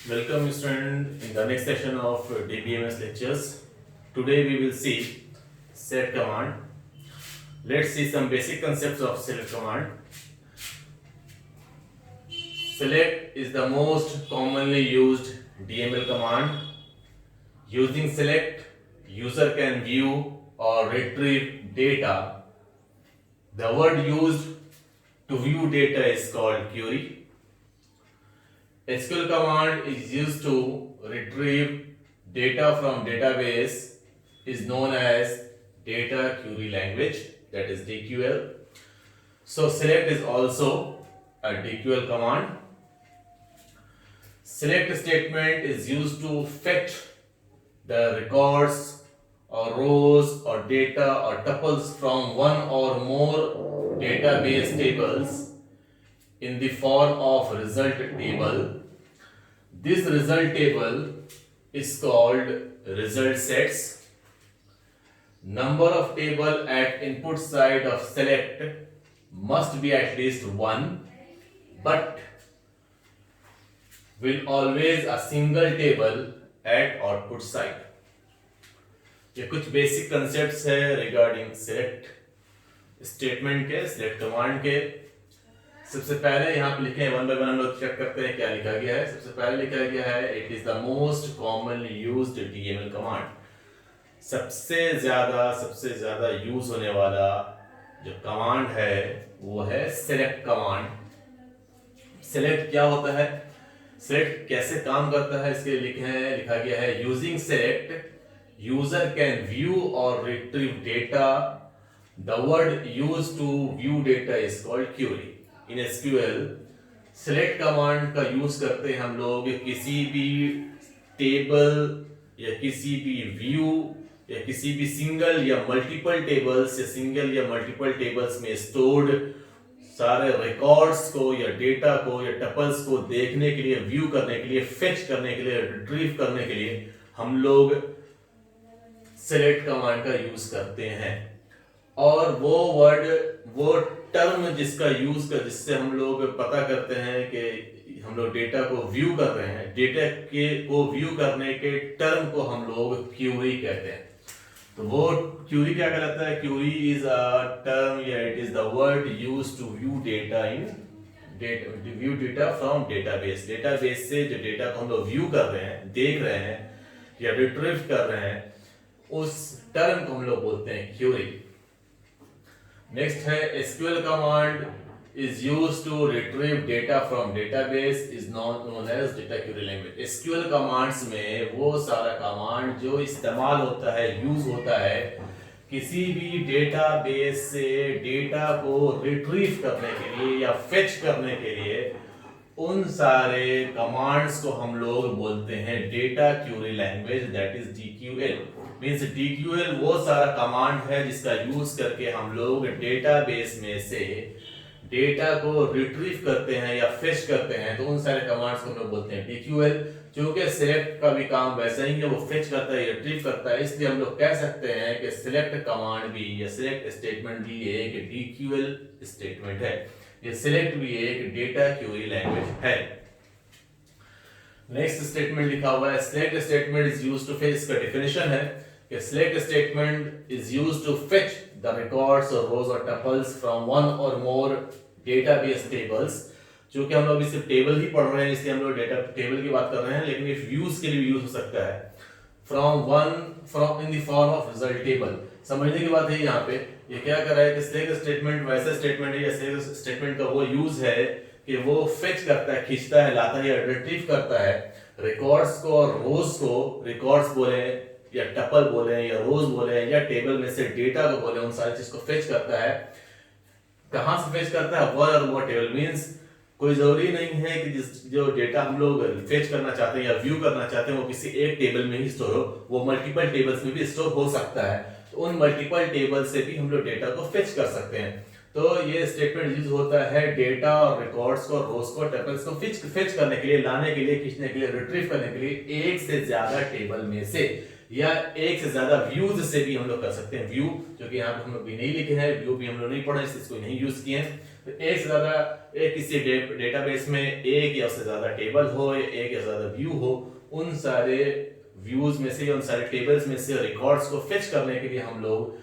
Welcome student in the next session of DBMS lectures. Today we will see select command. Let's see some basic concepts of select command. Select is the most commonly used DML command. Using select, user can view or retrieve data. The word used to view data is called query. SQL command is used to retrieve data from database is known as data query language, that is DQL. So select is also a DQL command. Select statement is used to fetch the records or rows or data or tuples from one or more database tables in the form of result table. This result table is called result sets. Number of table at input side of select must be at least one, but will always a single table at output side. ये कुछ basic concepts है regarding select statement के, select command के. सबसे पहले यहाँ पे लिखे हैं, वन बाय वन हम लोग चेक करते हैं क्या लिखा गया है. सबसे पहले लिखा गया है it is the most commonly used DML command. सबसे ज्यादा यूज होने वाला जो कमांड है वो है सिलेक्ट कमांड. सिलेक्ट क्या होता है, सिलेक्ट कैसे काम करता है, इसके लिखा गया है using select user can view और retrieve data. The word used to view data is called query. In SQL select command का यूज करते हैं हम लोग किसी भी टेबल या किसी भी व्यू या किसी भी सिंगल या मल्टीपल टेबल्स या सिंगल या मल्टीपल टेबल्स में स्टोर्ड सारे रिकॉर्ड्स को या डेटा को या टपल्स को देखने के लिए, व्यू करने के लिए, फेच करने के लिए, रिट्रीव करने के लिए हम लोग select कमांड का यूज करते हैं. और वो वर्ड, वो टर्म जिसका यूज कर, जिससे हम लोग पता करते हैं कि हम लोग डेटा को व्यू कर रहे हैं, डेटा के को व्यू करने के टर्म को हम लोग क्यूरी कहते हैं. तो वो क्यूरी क्या कहलाता है, क्यूरी इज अ टर्म या it is the word used to view data in view data from database. Database से जो डेटा को हम लोग व्यू कर रहे हैं, देख रहे हैं या रिट्रीव कर रहे हैं, उस टर्म को हम लोग बोलते हैं क्यूरी. नेक्स्ट है SQL command is used to retrieve data from database is known as data query language. SQL commands में वो सारा कमांड जो इस्तेमाल होता है, यूज होता है किसी भी डेटाबेस से डेटा को रिट्रीव करने के लिए या फेच करने के लिए, उन सारे कमांड्स को हम लोग बोलते हैं data query language, that is DQL. Means DQL वो सारा कमांड है जिसका यूज करके हम लोग डेटाबेस में से डेटा को रिट्रीव करते हैं या फेच करते हैं. तो उन सारे कमांड्स को हम लोग बोलते हैं DQL. क्योंकि सिलेक्ट का भी काम वैसा ही है, वो फेच करता है, रिट्रीव करता है, इसलिए हम लोग कह सकते हैं कि सिलेक्ट कमांड भी या सिलेक्ट स्टेटमेंट भी एक DQL स्टेटमेंट है. ये सिलेक्ट भी एक डेटा क्यूरी लैंग्वेज है. नेक्स्ट स्टेटमेंट लिखा हुआ है select statement is used to fetch. इसका डेफिनेशन है कि select statement is used to fetch the records और रोज और tuples from one or more database tables. क्योंकि हम लोग सिर्फ टेबल ही पढ़ रहे हैं इसलिए हम लोग डेटा टेबल की बात कर रहे हैं, लेकिन ये व्यूज के लिए यूज हो सकता है. From in the form of result table. समझने की बात है यहाँ पे, ये क्या कर रहा है कि सिलेक्ट स्टेटमेंट वैसा स्टेटमेंट है या सिलेक्ट स्टेटमेंट का वो यूज है कि वो फेच करता है, खींचता है, लाता है या रिट्रीव करता है रिकॉर्ड्स को और रोज को. रिकॉर्ड्स बोले या टपल बोले या रोज बोले या टेबल में से डेटा को बोले, उन सारी चीज को फेच करता है. कहां से फेच करता है, one or more table. Means कोई जरूरी नहीं है कि जो डेटा हम लोग फेच करना चाहते हैं या व्यू करना चाहते हैं वो किसी एक टेबल में ही स्टोर हो, वो मल्टीपल टेबल्स में भी स्टोर हो सकता है. तो उन मल्टीपल टेबल से भी हम लोग डेटा को फेच कर सकते हैं. तो ये स्टेटमेंट यूज होता है डेटा और रिकॉर्ड्स को, रोज को, टेबल्स को फेच करने के लिए, लाने के लिए, खींचने के लिए, रिट्रीव करने के लिए एक से ज्यादा टेबल में से या एक से ज्यादा व्यूज से भी हम लोग कर सकते हैं. व्यू जो कि यहाँ पे हम लोग भी नहीं लिखे हैं, व्यू भी हम लोग नहीं पढ़े, इसको नहीं यूज किए हैं. तो एक से ज्यादा एक किसी डेटाबेस में एक या उससे ज्यादा टेबल हो या एक या ज्यादा व्यू हो, उन सारे व्यूज में से, उन सारे टेबल्स में से रिकॉर्ड्स को फेच करने के लिए हम लोग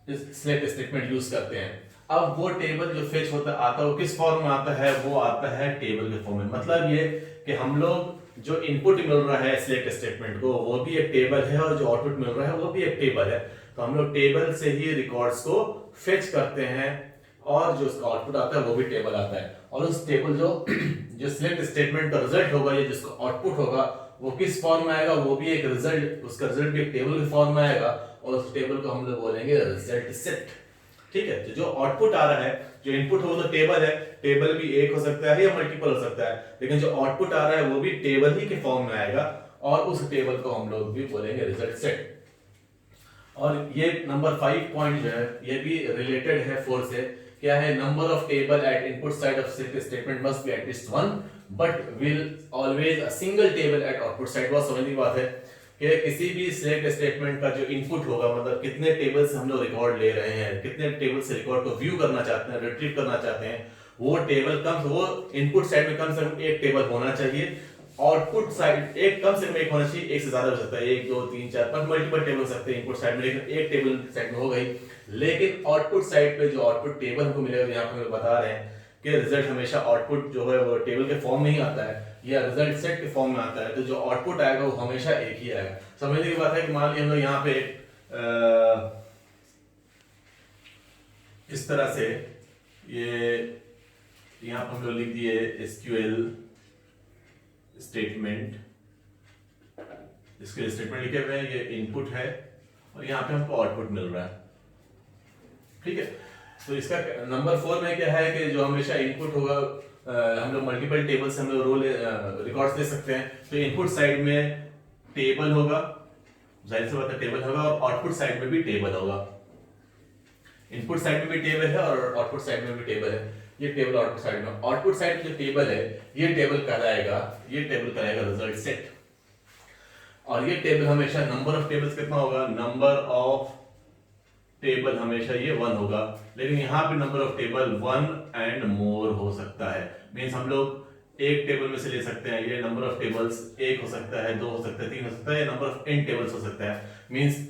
सिलेक्ट स्टेटमेंट यूज करते हैं। अब वो टेबल जो फेच होता आता है वो किस फॉर्म में आता है, वो आता है टेबल के फॉर्म में। मतलब ये कि हम लोग जो इनपुट मिल रहा है सिलेक्ट स्टेटमेंट को वो भी एक टेबल है और जो आउटपुट मिल रहा है वो भी एक टेबल है। तो हम लोग टेबल से ही रिकॉर्ड्स को फेच करते हैं और जो उसका आउटपुट आता है वो भी टेबल आता है। और उस टेबल जो सिलेक्ट स्टेटमेंट का रिजल्ट होगा या जिसका आउटपुट होगा वो किस फॉर्म में आएगा, वो भी एक रिजल्ट, उसका रिजल्ट भी एक टेबल के फॉर्म में आएगा और उस टेबल को हम लोग बोलेंगे रिजल्ट सेट। ठीक है, तो जो आउटपुट आ रहा है, जो इनपुट हो तो टेबल है, टेबल भी एक हो सकता है या मल्टीपल हो सकता है, लेकिन जो आउटपुट आ रहा है वो भी टेबल ही के फॉर्म में आएगा और उस टेबल को हम लोग भी बोलेंगे रिजल्ट सेट। और ये नंबर 5 पॉइंट जो है ये भी रिलेटेड है 4 से। क्या है, number of table at input side of select statement must be at least 1 but will always a single table at output side. बहुत समझने की बात है कि किसी भी सिलेक्ट स्टेटमेंट का जो इनपुट होगा, मतलब कितने टेबल से हम लोग रिकॉर्ड ले रहे हैं, कितने टेबल से रिकॉर्ड को व्यू करना चाहते हैं, रिट्रीव करना चाहते हैं, वो टेबल वो इनपुट साइड में कम से कम एक टेबल होना चाहिए, आउटपुट साइड एक कम से कम एक होना चाहिए, एक से ज्यादा हो सकता है, 1 2 3 4 5 मल्टीपल टेबल हो सकते हैं इनपुट साइड में, लेकिन एक टेबल साइड में हो गई। लेकिन आउटपुट साइड पे जो आउटपुट टेबल हमको मिलेगा, यहाँ पे हम बता रहे हैं कि रिजल्ट हमेशा आउटपुट जो है वो टेबल के फॉर्म में ही आता है या रिजल्ट सेट के फॉर्म में आता है, तो जो आउटपुट आएगा वो हमेशा एक ही आएगा। समझने की बात है कि मान लीजिए हम लोग यहाँ पे इस तरह से ये यहाँ पर हम लोग लिख दिए SQL स्टेटमेंट, SQL स्टेटमेंट लिखे हुए हैं, ये इनपुट है और यहाँ पे हमको आउटपुट मिल रहा है। ठीक है, तो इसका नंबर 4 में क्या है कि जो हमेशा इनपुट होगा, हम लोग मल्टीपल टेबल से हम लोग रोल रिकॉर्ड्स ले सकते हैं। तो इनपुट साइड में टेबल होगा, जाहिर सी बात है टेबल होगा, और आउटपुट साइड में भी टेबल होगा। इनपुट साइड में भी टेबल है और आउटपुट साइड में भी टेबल है। ये टेबल आउटपुट साइड में, आउटपुट साइड में जो टेबल है ये टेबल कहलाएगा रिजल्ट सेट। और ये टेबल हमेशा नंबर ऑफ टेबल्स कितना होगा, नंबर ऑफ टेबल हमेशा ये 1 होगा, लेकिन यहाँ पे number of table 1 and more हो सकता है। मींस हम लोग एक टेबल में से ले सकते हैं, ये नंबर ऑफ टेबल्स 1 हो सकता है, 2 हो सकता है, 3 हो सकता है, नंबर ऑफ n टेबल्स हो सकता है। मींस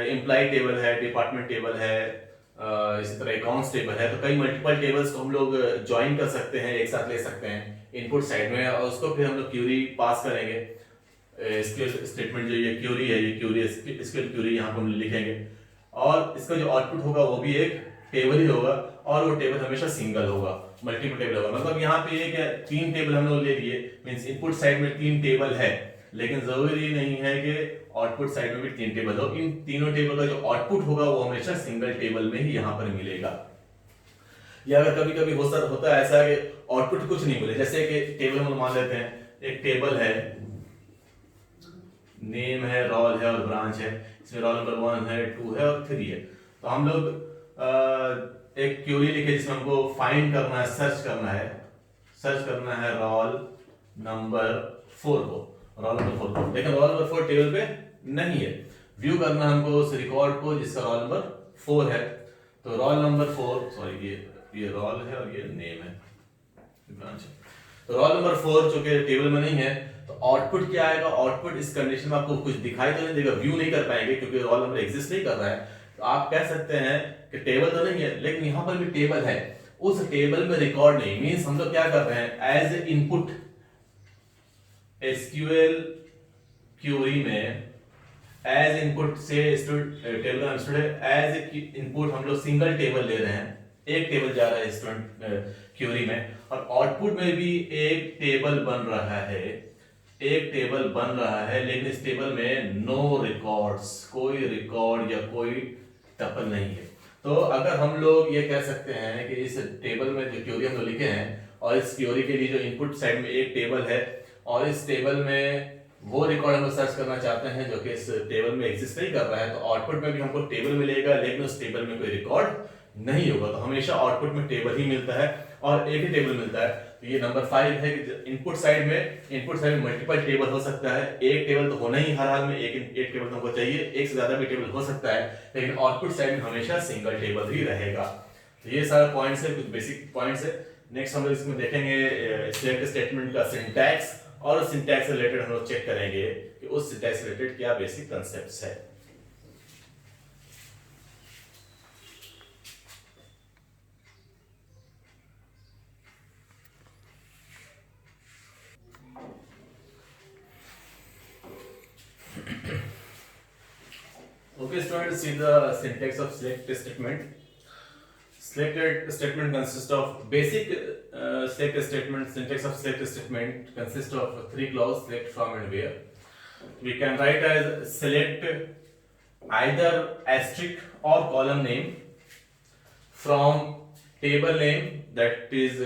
एम्प्लॉय टेबल है, डिपार्टमेंट टेबल है, इसी तरह अकाउंट्स टेबल है, तो कई मल्टीपल टेबल्स को हम लोग ज्वाइन कर सकते हैं, एक साथ ले सकते हैं इनपुट साइड में, और उसको फिर हम लोग क्यूरी पास करेंगे। SQL स्टेटमेंट जो ये क्यूरी है, ये क्यूरी SQL क्यूरी यहाँ पर हम लिखेंगे और इसका जो आउटपुट होगा वो भी एक टेबल ही होगा और वो टेबल हमेशा सिंगल होगा, मल्टीपल टेबल होगा। मतलब यहाँ पे ये क्या 3 टेबल हम लोग ले लिए, मींस इनपुट साइड में 3 टेबल है, लेकिन जरूरी नहीं है कि आउटपुट साइड में भी 3 टेबल हो। इन तीनों टेबल का जो आउटपुट होगा वो हमेशा सिंगल टेबल में ही यहाँ पर मिलेगा। या अगर कभी कभी होता है ऐसा कि आउटपुट कुछ नहीं मिले, जैसे कि टेबल हम मान लेते हैं, एक टेबल है, नेम है, रोल है और ब्रांच है, इसमें रोल नंबर 1 है, 2 है और 3 है। तो हम लोग एक क्वेरी लिखे जिसमें हमको फाइंड करना है, सर्च करना है रोल नंबर 4 को, लेकिन रोल नंबर 4 टेबल पे नहीं है। व्यू करना हमको उस रिकॉर्ड को जिसका रोल नंबर 4 है, तो रोल नंबर 4, सॉरी ये रोल है और ये नेम है, ब्रांच है। तो रोल नंबर 4 जो कि टेबल में नहीं है, तो आउटपुट क्या आएगा, आउटपुट इस कंडीशन में आपको कुछ दिखाई तो नहीं देगा, व्यू नहीं कर पाएंगे क्योंकि रोल नंबर एग्जिस्ट नहीं कर रहा है। तो आप कह सकते हैं कि टेबल तो नहीं है, लेकिन यहां पर भी टेबल है, उस टेबल में रिकॉर्ड नहीं। मींस हम लोग क्या कर रहे हैं, एज इनपुट SQL क्यूरी में एज इनपुट से टेबल का स्टूडेंट एज इनपुट हम लोग सिंगल टेबल ले रहे हैं, एक टेबल जा रहा है स्टूडेंट क्यूरी में, और आउटपुट में भी एक टेबल बन रहा है, लेकिन इस टेबल में नो रिकॉर्ड्स, कोई रिकॉर्ड या कोई टपल नहीं है। तो अगर हम लोग ये कह सकते हैं कि इस टेबल में जो क्वेरी हम लोग लिखे हैं और इस क्वेरी के लिए जो इनपुट साइड में एक टेबल है और इस टेबल में वो रिकॉर्ड हम सर्च करना चाहते हैं जो कि इस टेबल में एग्जिस्ट नहीं कर रहा है, तो आउटपुट में भी हमको टेबल मिलेगा, लेकिन उस टेबल में कोई रिकॉर्ड नहीं होगा। तो हमेशा आउटपुट में टेबल ही मिलता है और एक ही टेबल मिलता है। तो ये नंबर 5 है कि इनपुट साइड में मल्टीपल टेबल हो सकता है, एक टेबल तो होना ही हर हाल में, एक टेबल तो चाहिए, एक से ज्यादा भी टेबल हो सकता है, लेकिन आउटपुट साइड में हमेशा सिंगल टेबल ही रहेगा। तो ये सारे पॉइंट्स है, कुछ बेसिक पॉइंट्स है। नेक्स्ट हम लोग इसमें देखेंगे सिलेक्ट स्टेटमेंट का सिंटैक्स, और सिंटैक्स से रिलेटेड हम लोग चेक करेंगे कि उस सिंटैक्स से रिलेटेड क्या बेसिक कंसेप्ट्स है। Okay, students, see the syntax of select statement. Selected statement consists of basic select statement. Syntax of select statement consists of three clauses: select, from, and where. We can write as select either asterisk or column name from table name, that is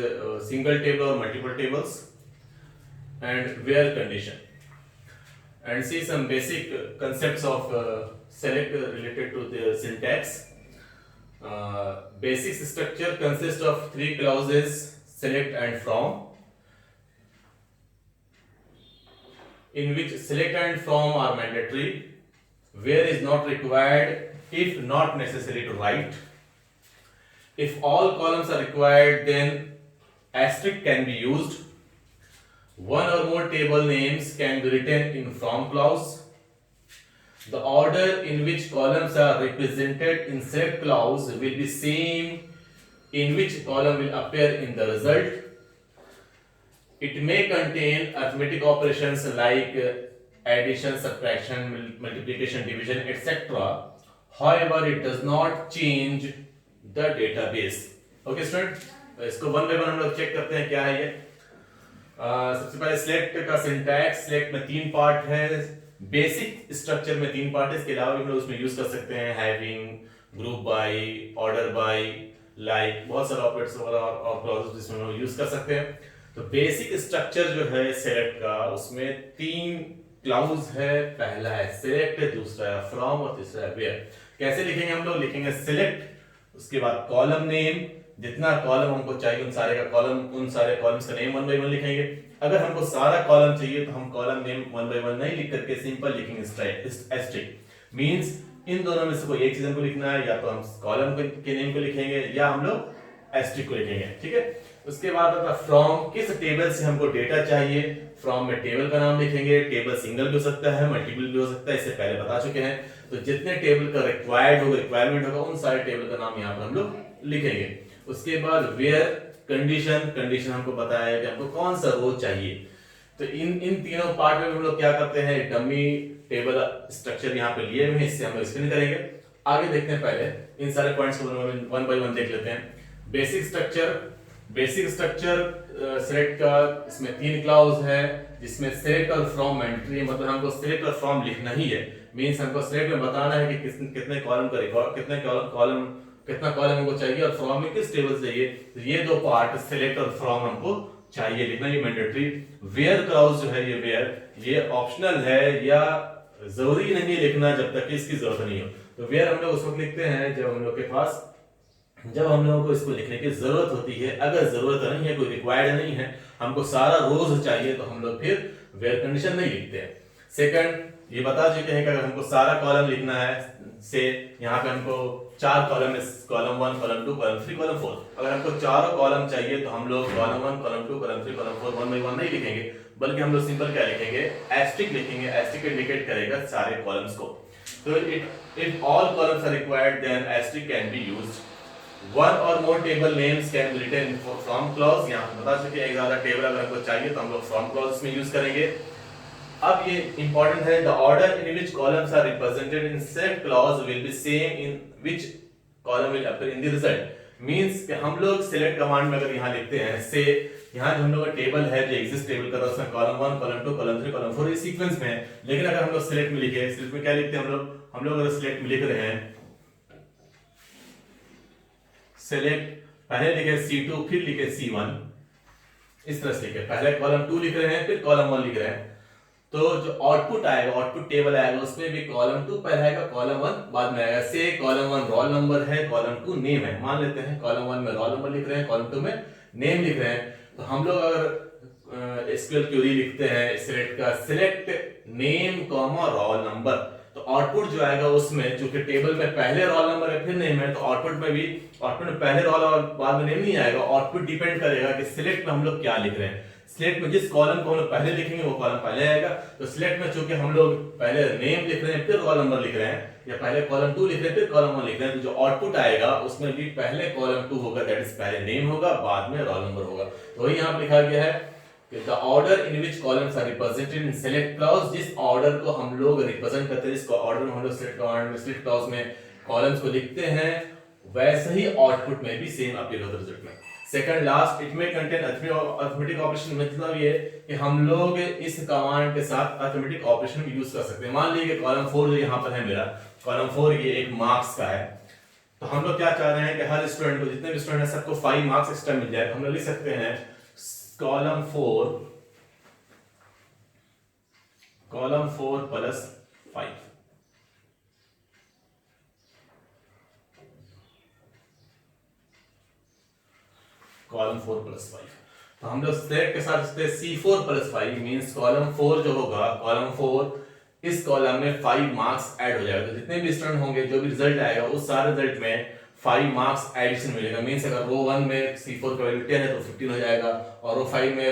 single table or multiple tables, and where condition. And see some basic concepts of select related to the syntax. Basic structure consists of three clauses: select and from, in which select and from are mandatory, where is not required if not necessary to write. If all columns are required, then asterisk can be used. One or more table names can be written in from clause. The order in which columns are represented in select clause will be same in which column will appear in the result. It may contain arithmetic operations like addition, subtraction, multiplication, division, etc. However, it does not change the database. Okay, student? इसको one by one हम लोग check करते हैं क्या है ये। सबसे पहले सिलेक्ट का सिंटैक्स, सिलेक्ट में तीन पार्ट है, बेसिक स्ट्रक्चर में तीन पार्ट है, इसके अलावा भी हम लोग उसमें यूज कर सकते हैं having, group by, order by, like, बहुत सारे ऑपरेटर्स और क्लॉजेस जिसमें हम लोग यूज कर सकते हैं। तो बेसिक स्ट्रक्चर जो है सिलेक्ट का, उसमें तीन क्लाउज है, पहला है सिलेक्ट, दूसरा है फ्रॉम और तीसरा है वेयर। कैसे लिखेंगे हम लोग? लिखेंगे सिलेक्ट, उसके बाद कॉलम नेम, जितना कॉलम हमको चाहिए उन सारे का कॉलम, उन सारे कॉलम्स का नेम वन बाय वन लिखेंगे। अगर हमको सारा कॉलम चाहिए तो हम column name one by one नहीं लिख करके सिंपल लिखेंगे एस्टेरिस्क। मींस इन दोनों में से कोई एक चीज हमको लिखना है, या तो हम कॉलम के नेम को लिखेंगे या हम लोग एस्टेरिस्क को लिखेंगे, ठीक है। उसके बाद आता फ्रॉम, किस टेबल से हमको डेटा चाहिए, फ्रॉम में टेबल का नाम लिखेंगे। टेबल सिंगल भी हो सकता है, मल्टीपल भी हो सकता है, इससे पहले बता चुके हैं। तो जितने टेबल का रिक्वायरमेंट होगा उन सारे टेबल का नाम यहाँ पर हम लोग लिखेंगे। उसके बाद वेयर कंडीशन हमको बताया कि हमको कौन सा रो चाहिए। तो इन तीनों पार्ट में हम लोग क्या करते हैं, डमी टेबल स्ट्रक्चर यहाँ पे लिए हुए हैं, इससे हम लोग स्क्रीन करेंगे। आगे देखते हैं, पहले इन सारे पॉइंट्स को वन बाय वन देख लेते हैं। बेसिक स्ट्रक्चर सेलेक्ट का, इसमें तीन क्लाउज है जिसमें सेलेक्ट और फ्रॉम मैंडेटरी है, मतलब हमको सेलेक्ट और फ्रॉम लिखना ही है। मींस हमको सेलेक्ट में बताना है कि कितने कॉलम का रिकॉर्ड, कितना कॉलम हमको चाहिए और फ्रॉम में किस टेबल से चाहिए। तो ये दो पार्ट सिलेक्ट और फ्रॉम हमको चाहिए लिखना, ये मैंडेटरी। वेयर क्लाउज जो है, ये वेयर, ये ऑप्शनल है या जरूरी नहीं लिखना जब तक कि इसकी जरूरत नहीं हो। तो वेयर हम लोग उस वक्त लिखते हैं जब हम लोग के पास, जब हम लोगों को इसको लिखने की जरूरत होती है। अगर जरूरत नहीं है, कोई रिक्वायर्ड नहीं है, हमको सारा रोज चाहिए, तो हम लोग फिर वेयर कंडीशन नहीं लिखते हैं। सेकंड, ये बता चुके हैं कि अगर हमको सारा कॉलम लिखना है, से यहाँ पे हमको चार कॉलम है, कॉलम 1, कॉलम 2, कॉलम 3, कॉलम 4। अगर हमको चारों कॉलम चाहिए तो हम लोग column 1, column 2, column 3, column 4 one by one नहीं लिखेंगे, बल्कि हम लोग सिंपल क्या लिखेंगे, एस्टेरिस्क लिखेंगे। एस्टेरिस्क इंडिकेट करेगा सारे कॉलम्स को। तो if all columns are required then asterisk can be used. One or more table names can be written in from clause. यहाँ पे बता चुके हैं, एक ज्यादा टेबल अगर हमको चाहिए तो हम लोग फ्रॉम क्लॉज में यूज करेंगे। अब ये इंपॉर्टेंट है, the order in which columns are represented in select clause will be same in which column will appear in the result. Means कि हम लोग सिलेक्ट कमांड में अगर यहाँ लिखते हैं, से यहाँ जो हम लोग का टेबल है, जो एग्जिस्ट टेबल का, उसमें कॉलम 1, कॉलम 2, कॉलम 3, कॉलम 4 ये सीक्वेंस में है। लेकिन अगर हम लोग सिलेक्ट में लिखे, सिलेक्ट में क्या लिखते हैं हम लोग अगर सिलेक्ट में लिख रहे हैं, सिलेक्ट पहले लिखे C2 फिर लिखे C1, इस तरह से लिखे, पहले कॉलम 2 लिख रहे हैं फिर कॉलम 1 लिख रहे हैं। तो जो आउटपुट आएगा, आउटपुट टेबल आएगा, उसमें भी कॉलम 2 पहले आएगा, कॉलम 1 बाद में आएगा। से कॉलम 1 रोल नंबर है, कॉलम 2 नेम है। मान लेते हैं कॉलम 1 में रोल नंबर लिख रहे हैं, कॉलम 2 में नेम लिख रहे हैं। तो हम लोग अगर एसक्यूएल क्वेरी लिखते हैं सिलेक्ट का, select name comma roll number, तो आउटपुट जो आएगा उसमें चूंकि टेबल में पहले रोल नंबर है फिर नेम है, तो आउटपुट में पहले रोल और बाद में नेम नहीं आएगा। आउटपुट डिपेंड करेगा कि सिलेक्ट में हम लोग क्या लिख रहे हैं। सिलेक्ट में जिस कॉलम को हम लोग पहले लिखेंगे वो कॉलम पहले आएगा। तो सिलेक्ट में चूंकि हम लोग पहले नेम लिख रहे हैं फिर रोल नंबर लिख रहे हैं, या पहले कॉलम 2 लिख रहे हैं फिर कॉलम 1 लिख रहे हैं, तो जो आउटपुट आएगा उसमें भी पहले कॉलम 2 होगा, दैट इज पहले नेम होगा बाद में रोल नंबर होगा। तो वही यहाँ लिखा गया है the order in which columns are represented in select clause, जिस ऑर्डर को हम लोग रिप्रेजेंट करते हैं, जिस ऑर्डर में हम लोग सिलेक्ट क्लॉज में कॉलम्स को लिखते हैं, वैसे ही आउटपुट में भी सेम अपीयर होता है रिजल्ट में। सेकंड लास्ट, इट में कंटेन अरिथमेटिक ऑपरेशन, मतलब ये कि हम लोग इस कमांड के साथ अरिथमेटिक ऑपरेशन यूज कर सकते हैं। मान लीजिए कॉलम 4 जो यहाँ पर है मेरा, कॉलम 4 ये एक मार्क्स का है, तो हम लोग क्या चाह रहे हैं कि हर स्टूडेंट को, जितने भी स्टूडेंट है सबको 5 मार्क्स एक्स्ट्रा मिल जाए। हम लोग लिख सकते हैं कॉलम 4 प्लस 5, कॉलम 4 प्लस 5। तो हम लोग सेलेक्ट के साथ C4 प्लस 5 मींस कॉलम 4 जो होगा, कॉलम 4 इस कॉलम में 5 मार्क्स ऐड हो जाएगा। तो जितने भी स्टूडेंट होंगे जो भी रिजल्ट आएगा उस सारे रिजल्ट में 5 मार्क्स एडिशन मिलेगा। मींस अगर रो 1 में C4 का वैल्यू 10 है तो 15 हो जाएगा, और रो 5 में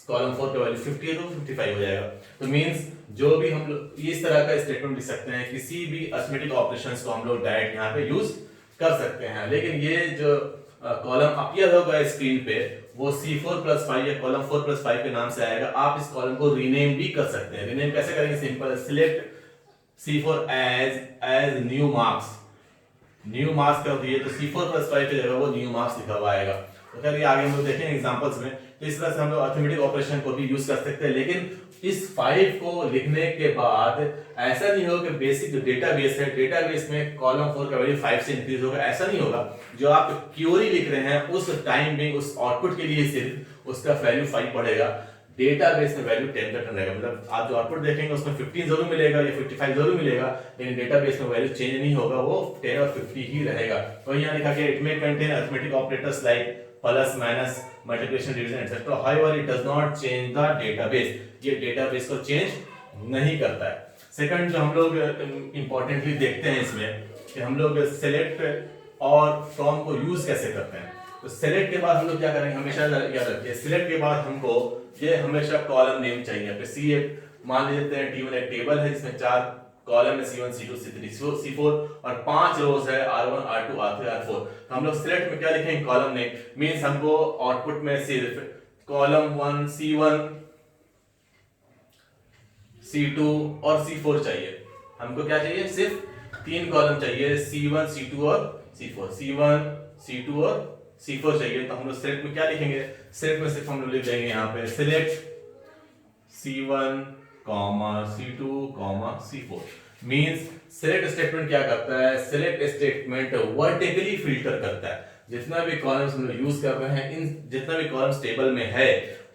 कॉलम 4 का वैल्यू 50 है तो 55 हो जाएगा। तो मींस जो भी हम लोग इस तरह का स्टेटमेंट लिख सकते हैं, किसी भी अरिथमेटिक ऑपरेशंस को हम लोग डायरेक्ट यहाँ पे यूज कर सकते हैं। लेकिन ये जो कॉलम अपीयर होगा स्क्रीन पे वो C4 प्लस 5 या कॉलम 4 प्लस 5 के नाम से आएगा। आप इस कॉलम को रीनेम भी कर सकते हैं। रीनेम कैसे करेंगे? Simple, select C4 as new marks. New marks कर दिए तो C4 प्लस 5 की जगह वो न्यू मार्क्स लिखा हुआ आएगा। तो चलिए आगे हम लोग देखेंगे एग्जांपल्स में। तो इस तरह से हम लोग अरिथमेटिक ऑपरेशन को भी यूज कर सकते हैं। लेकिन इस 5 को लिखने के बाद ऐसा नहीं होगा कि बेसिक जो डेटाबेस है, डेटाबेस में कॉलम 4 का वैल्यू 5 से इंक्रीज होगा, ऐसा नहीं होगा। जो आप क्यूरी लिख रहे हैं उस टाइम में उस आउटपुट के लिए सिर्फ उसका वैल्यू 5 पड़ेगा, डेटाबेस में वैल्यू 10 का टर्न रहेगा। मतलब आप जो आउटपुट देखेंगे उसमें 15 जरूर मिलेगा या 55 जरूर मिलेगा, लेकिन डेटाबेस में वैल्यू चेंज नहीं होगा, वो 10 और 50 ही रहेगा। तो यहाँ लिखा गया it may contain arithmetic operators like plus minus multiplication division etcetera, however it does not change the database. ये डेटाबेस को चेंज नहीं करता है। सेकंड जो हम लोग इंपॉर्टेंटली देखते हैं इसमें कि हम लोग सेलेक्ट और फ्रॉम को यूज कैसे करते हैं। तो सेलेक्ट के बाद हम लोग क्या करेंगे, हमेशा याद रखिए, सिलेक्ट के बाद हमको ये हमेशा कॉलम नेम चाहिए। पे सी मान लेते हैं T1 एक टेबल है जिसमें 4 कॉलम है, C1 C2 C3 C4 और 5 रोज है, R1 R2 R3 R4। तो हम लोग सिलेक्ट में क्या लिखेंगे, कॉलम नेम। मींस हमको आउटपुट में सिर्फ कॉलम 1 C1 C2 और C4 चाहिए। हमको क्या चाहिए, सिर्फ 3 कॉलम चाहिए, C1 C2 और C4, C1 C2 और C4 चाहिए। तो हम लोग सिलेक्ट में क्या लिखेंगे, सिलेक्ट में सिर्फ हम लोग लिख देंगे यहाँ पे select C1, C2, C4। Means select statement क्या करता है, सिलेक्ट स्टेटमेंट वर्टिकली फिल्टर करता है। जितना भी कॉलम्स हम लोग यूज कर रहे हैं, इन जितना भी कॉलम्स टेबल में है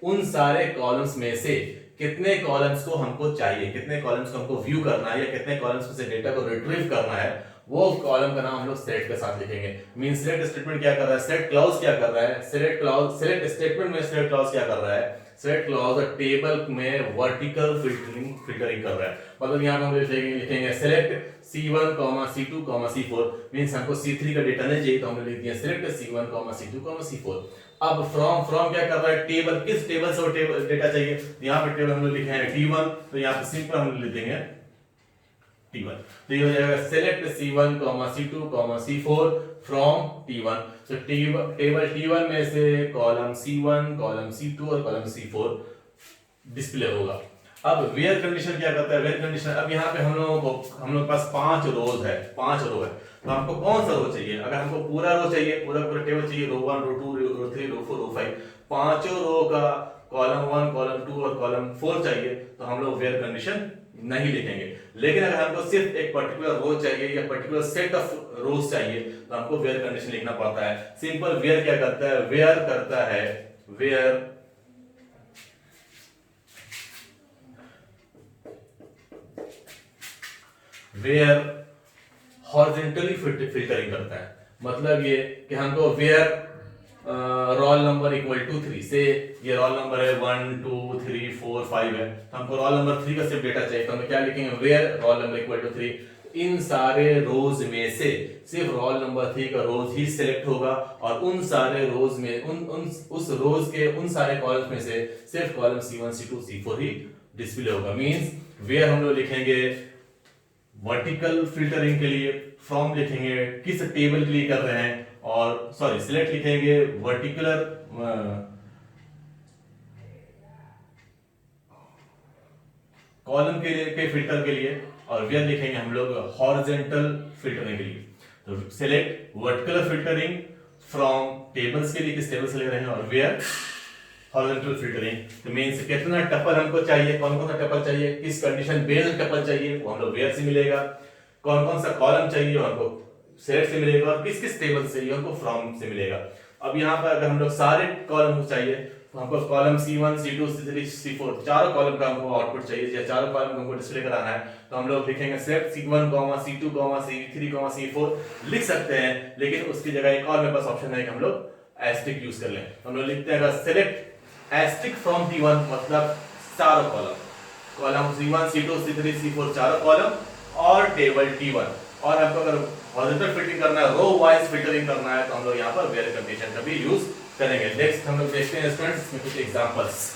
उन सारे कॉलम्स में से कितने कॉलम्स को हमको चाहिए, कितने कॉलम्स को हमको व्यू करना है या कितने कॉलम्स में से डेटा को रिट्रीव करना है, वो कॉलम का नाम हम लोग सिलेक्ट के साथ लिखेंगे। मीन सिलेक्ट स्टेटमेंट क्या कर रहा है, सिलेक्ट क्लॉज क्या कर रहा है, सिलेक्ट स्टेटमेंट में सिलेक्ट क्लॉज क्या कर रहा है, सिलेक्ट क्लॉज टेबल में वर्टिकल फिल्टरिंग कर रहा है। मतलब यहाँ पे हम लिखेंगे select C1, C2, C4। Means हमको C3 का डेटा नहीं चाहिए तो हमने लिख दिया सिलेक्ट C1, C2, C4। अब फ्रॉम क्या कर रहा है, टेबल, किस टेबल से वो टेबल डेटा चाहिए। यहाँ पे टेबल हम लोग लिखे हैं T1, तो यहाँ पे सिंपल हम लिख देंगे T1। तो ये हो जाएगा select C1, C2, C4 from T1। तो टेबल T1 में से कॉलम C1, कॉलम C2 और कॉलम C4 डिस्प्ले होगा। अब वेयर कंडीशन क्या करता है, वेयर कंडीशन, अब यहाँ पे हम लोग के पास 5 रोज है, 5 रो है, तो हमको कौन सा रो चाहिए। अगर हमको पूरा रो चाहिए, पूरा टेबल चाहिए, रो 1, रो 2, रो 3, रो 4, रो 5, पांचों रो का कॉलम 1, कॉलम 2 और कॉलम 4 चाहिए, तो हम लोग वेयर कंडीशन नहीं लिखेंगे। लेकिन अगर हमको सिर्फ एक पर्टिकुलर रो चाहिए या पर्टिकुलर सेट ऑफ रोज चाहिए तो हमको वेयर कंडीशन लिखना पड़ता है। सिंपल वेयर क्या करता है, वेयर करता है वेयर हॉरिजॉन्टली फिल्टरिंग करता है। मतलब ये कि हमको where roll number equal to 3 से, ये रोल नंबर है 1 2 3 4 5 है, तो हमको रोल नंबर 3 का सिर्फ डेटा चाहिए, तो हम क्या लिखेंगे, where roll number equal to 3। इन सारे रोज में से सिर्फ रोल नंबर 3 का रोज ही सिलेक्ट होगा, और उन सारे रोज में उस रोज के उन सारे कॉलम्स में से सिर्फ कॉलम C1 C2 C4 ही डिस्प्ले होगा। मींस वेयर हम लोग लिखेंगे वर्टिकल फिल्टरिंग के लिए, फ्रॉम लिखेंगे किस टेबल के लिए कर रहे हैं, और सॉरी सिलेक्ट लिखेंगे वर्टिकुलर कॉलम के लिए के फिल्टर के लिए, और वेयर लिखेंगे हम लोग हॉरिजॉन्टल फिल्टरिंग के लिए। तो सिलेक्ट वर्टिकुलर फिल्टरिंग फ्रॉम टेबल्स के लिए, किस टेबल से ले रहे हैं, और वेयर हॉरिजॉन्टल फिल्टरिंग। तो मींस कितना टपल हमको चाहिए, कौन कौन सा टपल चाहिए, किस कंडीशन बेस्ड टपल चाहिए वो हम लोग वेयर से मिलेगा, कौन कौन सा कॉलम चाहिए वो हमको सेलेक्ट से मिलेगा, और किस किस टेबल से हमको फ्रॉम से मिलेगा। अब यहाँ पर अगर हम लोग सारे कॉलम को चाहिए, तो हमको column C1 C2 C3 C4 चारों कॉलम का हमको आउटपुट चाहिए, या चारों कॉलम को हमको डिस्प्ले कराना है, तो हम लोग लिखेंगे select C1, C2, C3, C4 लिख सकते हैं, लेकिन उसकी जगह एक और मेरे पास ऑप्शन है कि हम लोग एस्टिक यूज कर लें। हम लोग लिखते हैं अगर सिलेक्ट एस्टिक फ्रॉम T1, मतलब चारों column C1 C2 C3 C4 चारों कॉलम और टेबल T1, और हमको अगर हॉरिजॉन्टल फिल्टरिंग करना है, रो वाइज फिल्टरिंग करना है, तो हम लोग यहाँ पर वेयर कंडीशन का भी यूज करेंगे। नेक्स्ट हम लोग देखते हैं स्टूडेंट्स इसमें कुछ एग्जांपल्स।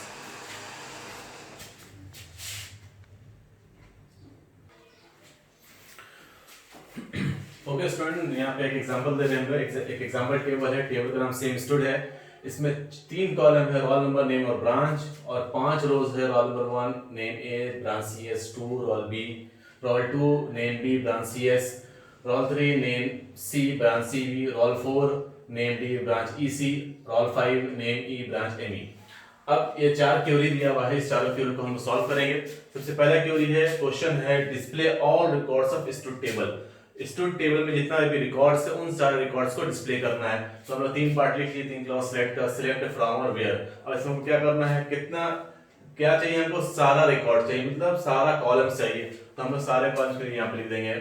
ओके स्टूडेंट, यहाँ पे एक एग्जांपल दे रहे हैं हम लोग, एक एग्जांपल टेबल है, टेबल का नाम सेम स्टूड है, इसमें 3 कॉलम है, रोल नंबर, नेम और ब्रांच, और 5 रोज है, roll number 1 name A branch CS, 2 roll B, roll 2 name B branch CS, roll 3 name C branch CB, roll 4 name D branch EC, roll 5 name E branch ME। अब ये 4 query दिया हुआ है, इस चारों query को हम सॉल्व करेंगे। सबसे पहला क्वेरी है, क्वेश्चन है display all records of stood table. Stood table में जितना भी रिकॉर्ड्स है उन सारे रिकॉर्ड्स को डिस्प्ले करना है, तो हम लोग 3 पार्ट लिख लिए, 3 क्लॉज सिलेक्ट फ्रॉम और वेयर। अब इसमें क्या करना है, कितना क्या चाहिए हमको, सारा रिकॉर्ड चाहिए, मतलब सारा कॉलम्स चाहिए, तो हम लोग सारे कॉलम्स के लिए यहाँ पे लिख देंगे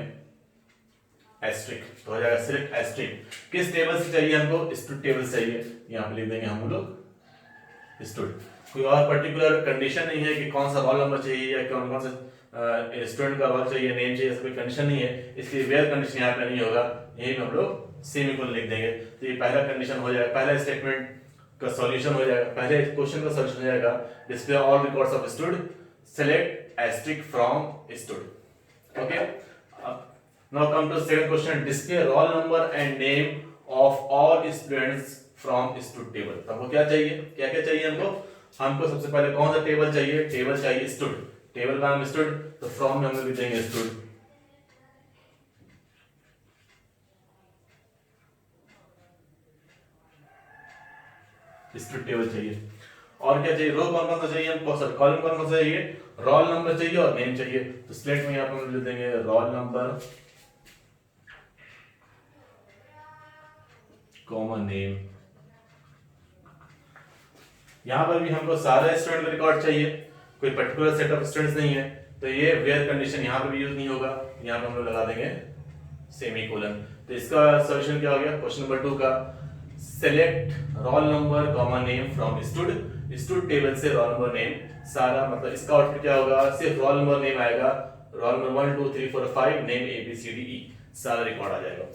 एस्ट्रिक, तो हो जाएगा सिलेक्ट एस्ट्रिक। किस टेबल से चाहिए हमको, स्टूड टेबल से चाहिए, यहाँ पे लिख देंगे हम लोग स्टूड। कोई और पर्टिकुलर कंडीशन नहीं है कि कौन सा रोल नंबर चाहिए या कौन कौन सा स्टूडेंट का रोल चाहिए, नेम चाहिए, ऐसा कोई कंडीशन नहीं है, इसलिए वेयर कंडीशन यहाँ पे नहीं होगा, यही में हम लोग सेमीकोलन लिख देंगे। तो ये पहला कंडीशन हो जाएगा, पहला स्टेटमेंट का सॉल्यूशन हो जाएगा, पहले क्वेश्चन का सॉल्यूशन हो जाएगा display all records of stud, select asterisk from stud. Okay, now come to second question, display roll number and name of all students from stud table। तो हमको क्या चाहिए, क्या क्या चाहिए हमको सबसे पहले कौन सा टेबल चाहिए, टेबल चाहिए स्टूड, टेबल का नाम स्टूड, तो फ्रॉम में हम लोग लिख देंगे स्टूड, स्टूड टेबल चाहिए। और क्या चाहिए, रो कौन कौन सा चाहिए हमको, सर कॉलम कौन कौन सा चाहिए, रोल नंबर चाहिए और नेम चाहिए, तो सिलेक्ट में यहाँ पर हम लिख देंगे रोल नंबर कॉमन नेम। यहां पर भी हमको सारे स्टूडेंट का रिकॉर्ड चाहिए, कोई पर्टिकुलर सेट ऑफ स्टूडेंट्स नहीं है, तो ये वेयर कंडीशन यहां पर भी यूज नहीं होगा, यहां पर हम लोग लगा देंगे सेमीकोलन। तो इसका सॉल्यूशन क्या हो गया, क्वेश्चन नंबर 2 का select roll number common name from stood, stood table से रोल नंबर नेम सारा, मतलब इसका आउटपुट क्या होगा, सिर्फ रोल नंबर नेम आएगा, रोल नंबर 1 2 3 4 5 नेम ABCDE सारा रिकॉर्ड आ जाएगा।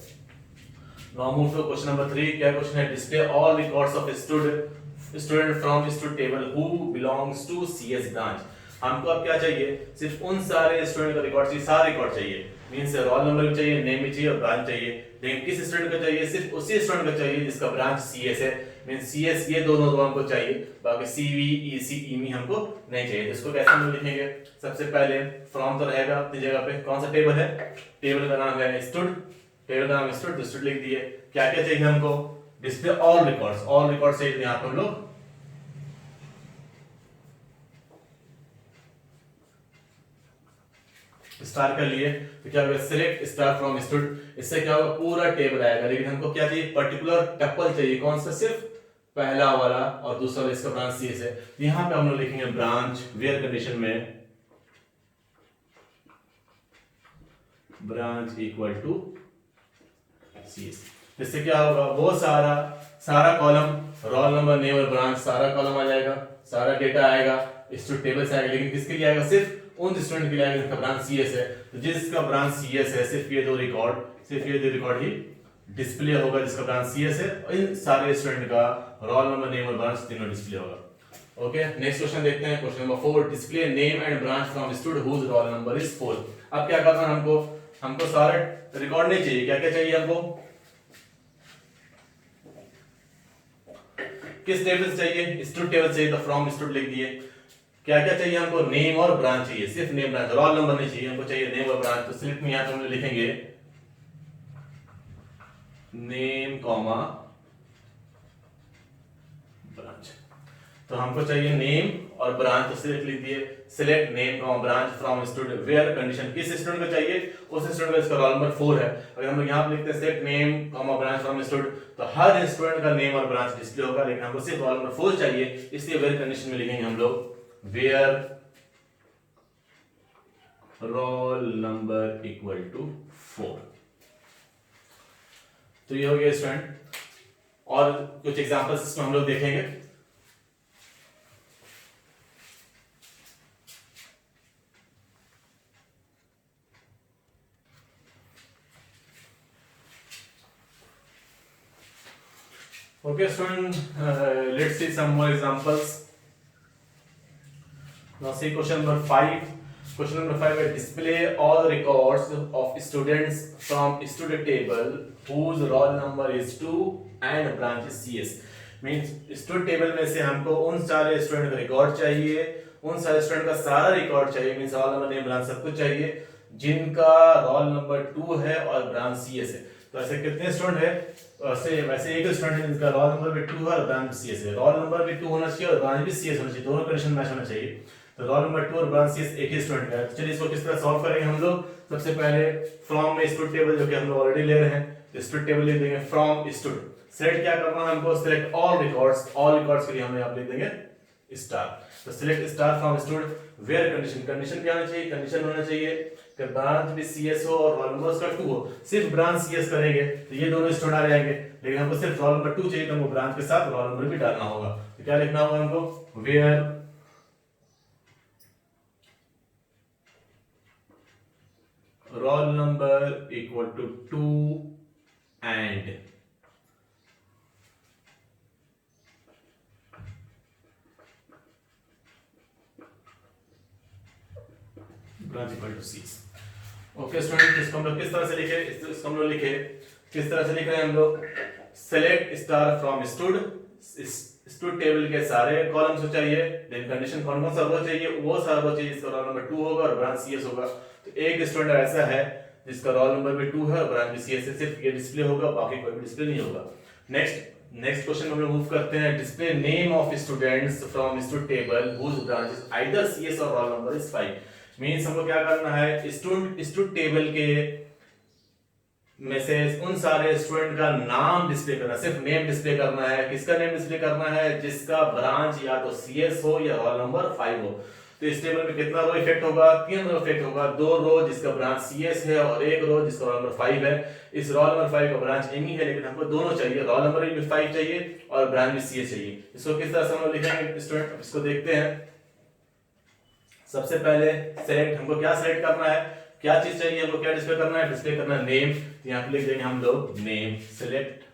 Now move to question number 3। क्या क्वेश्चन है, display all records of student from stud table who belongs to CS branch। हमको अब क्या चाहिए, सिर्फ उन सारे स्टूडेंट का रिकॉर्ड चाहिए, सारा रिकॉर्ड चाहिए, मींस रोल नंबर भी चाहिए, नेम भी चाहिए और ब्रांच चाहिए, लेकिन किस स्टूडेंट का चाहिए, सिर्फ उसी स्टूडेंट का चाहिए जिसका ब्रांच CS है, मींस CS ये दोनों रो हमको चाहिए, बाकी CV EC EME हमको नहीं चाहिए। इसको कैसे हम लिखेंगे, सबसे पहले फ्रॉम तो रहेगा अपनी जगह पे, कौन सा टेबल है, टेबल का नाम है स्टूड, टेबल का नाम स्टूड, स्टूड लिख दिए। क्या क्या चाहिए हमको, डिस्प्ले ऑल रिकॉर्ड्स चाहिए, यहाँ पे हम लोग स्टार कर लिए, तो क्या होगा सिलेक्ट स्टार फ्रॉम स्टूड, इससे क्या होगा पूरा टेबल आएगा, लेकिन हमको क्या चाहिए, पर्टिकुलर टपल चाहिए, कौन सा, सिर्फ पहला वाला और दूसरा वाला, इसका ब्रांच CS है, यहाँ पे हम लोग लिखेंगे ब्रांच, वेयर कंडीशन में ब्रांच इक्वल टू CS। जिससे क्या होगा, वो सारा सारा कॉलम, रोल नंबर, नेम और ब्रांच, सारा कॉलम आ जाएगा, सारा डेटा आएगा स्टूडेंट टेबल से आएगा। लेकिन किसके लिए आएगा, सिर्फ उन स्टूडेंट के लिए आएगा जिसका ब्रांच सीएस है। तो जिसका ब्रांच सीएस है सिर्फ ये दो रिकॉर्ड ही डिस्प्ले होगा, जिसका ब्रांच सीएस है। इन सारे स्टूडेंट का रोल नंबर, नेम और ब्रांच तीनों डिस्प्ले होगा। ओके, नेक्स्ट क्वेश्चन देखते हैं। Question number 4, display name and branch from student whose roll number is 4। अब क्या करना है हमको सारा रिकॉर्ड नहीं चाहिए। क्या क्या चाहिए हमको, किस टेबल से चाहिए, स्टूडेंट टेबल चाहिए, तो फ्रॉम स्टूडेंट लिख दिए। क्या क्या चाहिए हमको, नेम और ब्रांच चाहिए, सिर्फ नेम ब्रांच, रोल नंबर नहीं चाहिए, हमको चाहिए नेम और ब्रांच। तो सिलेक्ट में यहां हम लिखेंगे नेम कॉमा ब्रांच। तो हमको चाहिए नेम और ब्रांच, तो सिलेक्ट लिख दिए, select name comma branch from student where condition, किस स्टूडेंट को चाहिए, उस स्टूडेंट का जिसका रोल नंबर 4 है। अगर हम लोग यहां पे लिखते हैं select name comma branch from student, तो हर स्टूडेंट का नेम और ब्रांच डिस्प्ले होगा। लेकिन हमको सिर्फ रोल नंबर 4 चाहिए, इसलिए वेयर कंडीशन में लिखेंगे हम लोग where roll number equal to 4। तो ये हो गया स्टूडेंट, और कुछ एग्जांपल्स इसमें हम लोग देखेंगे। Okay, student, let's see some more examples. Now see question number 5. Question number 5 is display all records of students from student table whose roll number is 2 and branch is CS. Means student table में से हमको उन सारे student का record चाहिए, उन सारे student का सारा रिकॉर्ड चाहिए, means role number, name, branch सब कुछ चाहिए, जिनका रोल नंबर 2 है और ब्रांच CS है। तो ऐसे कितने स्टूडेंट है, वैसे एक स्टूडेंट है जिसका रोल नंबर भी 2 है और ब्रांच भी CS है। रोल नंबर भी 2 होना चाहिए और ब्रांच भी CS होना चाहिए, दोनों कंडीशन मैच होना चाहिए। तो रोल नंबर 2 और ब्रांच CS एक ही स्टूडेंट का है। चलिए इसको किस तरह सॉल्व करेंगे हम लोग। सबसे पहले फ्रॉम में स्टूडेंट टेबल जो कि हम लोग ऑलरेडी ले रहे हैं, तो स्टूडेंट टेबल लिख देंगे फ्रॉम स्टूडेंट। सिलेक्ट क्या करना है हमको, select all records, all records के लिए हम यहाँ लिख देंगे स्टार। तो select star from student where condition क्या होना चाहिए, कंडीशन होना चाहिए कि ब्रांच भी CS हो और रोल नंबर उसका 2 हो। सिर्फ ब्रांच CS करेंगे तो ये दोनों स्टूडेंट आ जाएंगे, लेकिन हमको सिर्फ रोल नंबर 2 चाहिए, तो हमको ब्रांच के साथ रोल नंबर भी डालना होगा। तो क्या लिखना होगा हमको, where roll number equal to 2 and branch equal to CS। Okay student, इसको हम लोग किस तरह से लिखे, इसको हम लोग लिखे किस तरह से लिख रहे हैं हम लोग, select star from student table के सारे कॉलम्स को चाहिए, देन कंडीशन कौन कौन सा रो चाहिए, वो सारा रो चाहिए जिसका रोल नंबर 2 होगा और ब्रांच CS होगा। तो एक स्टूडेंट ऐसा है जिसका रोल नंबर भी 2 है और ब्रांच भी CS है, सिर्फ ये डिस्प्ले होगा, बाकी कोई भी डिस्प्ले नहीं होगा। नेक्स्ट क्वेश्चन हम लोग मूव करते हैं, display name of students from student table whose branch is either CS और रोल नंबर इज 5। मींस हमको क्या करना है, स्टूडेंट टेबल के में से उन सारे स्टूडेंट का नाम डिस्प्ले करना, सिर्फ नेम डिस्प्ले करना है। किसका नेम डिस्प्ले करना है, जिसका ब्रांच या तो CS हो या रोल नंबर 5 हो। तो इस टेबल में कितना रो इफेक्ट होगा, 3 रो इफेक्ट होगा, 2 रो जिसका ब्रांच CS है और 1 रो जिसका रोल नंबर 5 है। इस रोल नंबर 5 का ब्रांच एम ही है, लेकिन हमको दोनों चाहिए, रोल नंबर भी 5 चाहिए और ब्रांच भी CS चाहिए। इसको किस तरह से हम लोग लिखेंगे स्टूडेंट, इसको देखते हैं। सबसे पहले सेलेक्ट, हमको क्या सेलेक्ट करना है, क्या चीज चाहिए हमको, क्या डिस्प्ले करना है, डिस्प्ले करना है नेम। तो यहां पे लिख देंगे हम लोग name, select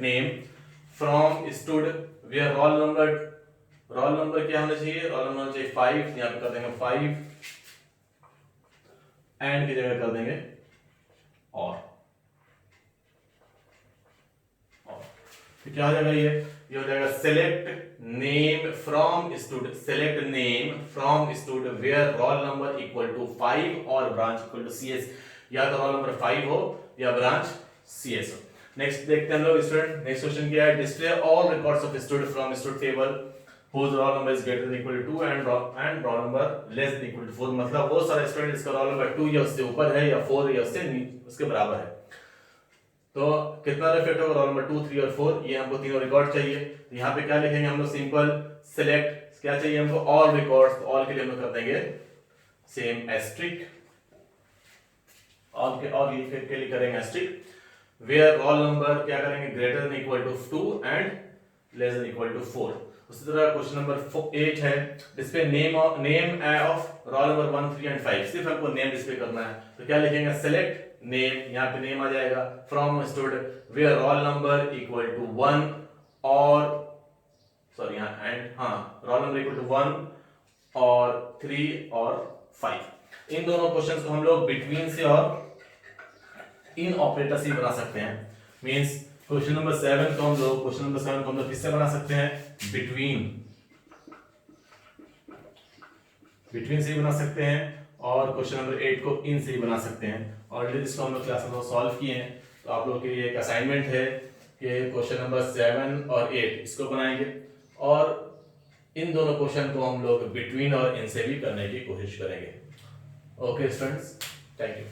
name from student where roll number क्या होना चाहिए, रोल नंबर होना चाहिए 5, यहां पे कर देंगे 5 एंड की जगह कर देंगे और तो क्या हो जाएगा, ये हो जाएगा select name from student where roll number equal to 5 और ब्रांच इक्वल टू CS, या तो रोल नंबर 5 हो या ब्रांच CS हो। नेक्स्ट देखते हैं हम लोग स्टूडेंट, नेक्स्ट क्वेश्चन क्या है, display all records of student from student table whose roll number is greater than equal to 2 and roll number less than equal to 4। मतलब वो सारे स्टूडेंट जिसका रोल नंबर 2 या उससे ऊपर है या 4 या उसके बराबर है। तो कितना इफेक्ट होगा, रोल नंबर 2, 3 और 4, ये हमको तीनों रिकॉर्ड चाहिए। तो यहाँ पे क्या लिखेंगे हम लोग, सिंपल सेलेक्ट, क्या चाहिए हमको, ऑल रिकॉर्ड्स। तो ऑल के लिए हम लोग कर देंगे सेम एस्ट्रिक, ऑल के लिए करेंगे एस्ट्रिक, वेयर रोल नंबर क्या करेंगे, greater than equal to 2 and less than equal to 4। उसी तरह क्वेश्चन नंबर 8 है, display name of roll number 1, 3 and 5, सिर्फ हमको नेम डिस्प्ले करना है। तो क्या लिखेंगे, सेलेक्ट नेम, यहाँ पे नेम आ जाएगा, from student where roll number equal to 1 और सॉरी यहाँ and roll number equal to 1 और 3 और 5। इन दोनों क्वेश्चंस को हम लोग बिटवीन से और इन ऑपरेटर से बना सकते हैं। मींस क्वेश्चन नंबर 7 को हम लोग किससे बना सकते हैं, बिटवीन से ही बना सकते हैं, और क्वेश्चन नंबर 8 को इन से ही बना सकते हैं। ऑलरेडी इसको हम लोग क्लास में सॉल्व किए हैं। तो आप लोगों के लिए एक असाइनमेंट है कि क्वेश्चन नंबर 7 और 8 इसको बनाएंगे, और इन दोनों क्वेश्चन को हम लोग बिटवीन और इन से भी करने की कोशिश करेंगे। Okay students, thank you.